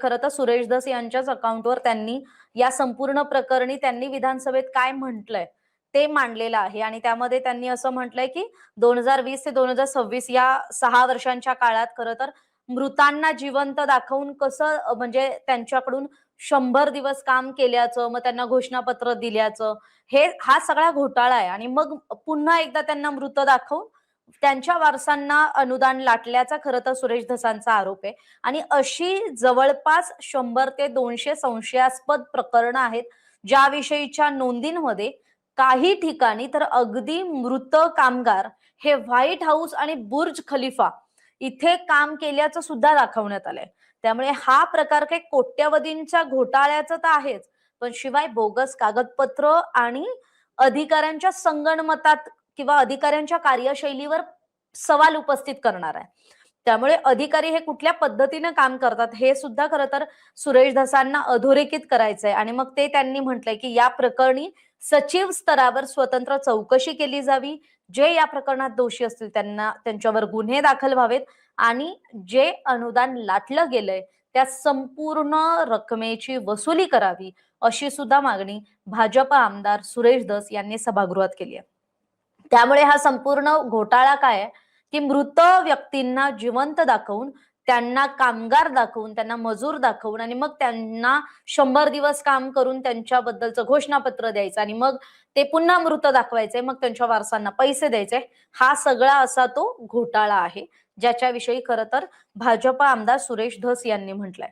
खरं तर सुरेश धस यांच्याच अकाउंटवर त्यांनी या संपूर्ण प्रकरणी त्यांनी विधानसभेत काय म्हटलंय ते मांडलेलं आहे आणि त्यामध्ये त्यांनी असं म्हटलंय की 2020 ते 2026 या 6 वर्षांच्या काळात खरं तर मृतांना जिवंत दाखवून कसं म्हणजे त्यांच्याकडून 100 दिवस काम केल्याचं, मग त्यांना घोषणापत्र दिल्याचं, हा सगळा घोटाळा आहे आणि मग पुन्हा एकदा त्यांना मृत दाखवून त्यांच्या वारसांना अनुदान लाटल्याचा खरं तर सुरेश धसांचा आरोप आहे. आणि अशी जवळपास 100 ते 200 संशयास्पद प्रकरणं आहेत, ज्याविषयीच्या नोंदींमध्ये काही ठिकाणी तर अगदी मृत कामगार हे व्हाईट हाऊस आणि बुर्ज खलिफा इथे काम केल्याचं सुद्धा दाखवण्यात आलंय. त्यामुळे हा प्रकार काही कोट्यवधींच्या घोटाळ्याचं तर आहेच, पण शिवाय बोगस कागदपत्र आणि अधिकाऱ्यांच्या संगणमतात किंवा अधिकाऱ्यांच्या कार्यशैलीवर सवाल उपस्थित करणार आहे. त्यामुळे अधिकारी हे कुठल्या पद्धतीने काम करतात हे सुद्धा खरं तर सुरेश धसांना अधोरेखित करायचंय आणि मग ते त्यांनी म्हटलंय की या प्रकरणी सचिव स्तरावर स्वतंत्र चौकशी केली जावी. जे या प्रकरणात दोषी असतील त्यांना त्यांच्यावर गुन्हे दाखल व्हावेत आणि जे अनुदान लाटलं गेलंय त्या संपूर्ण रकमेची वसुली करावी अशी सुद्धा मागणी भाजप आमदार सुरेश धस यांनी सभागृहात केली आहे. त्यामुळे हा संपूर्ण घोटाळा काय आहे की मृत व्यक्तींना जिवंत दाखवून, त्यांना कामगार दाखवून, त्यांना मजूर दाखवून आणि मग त्यांना 100 दिवस काम करून त्यांच्याबद्दलचं घोषणापत्र द्यायचं आणि मग ते पुन्हा मृत दाखवायचे, मग त्यांच्या वारसांना पैसे द्यायचे. हा सगळा असा तो घोटाळा आहे, ज्याच्याविषयी खरं तर भाजप आमदार सुरेश धस यांनी म्हटलंय.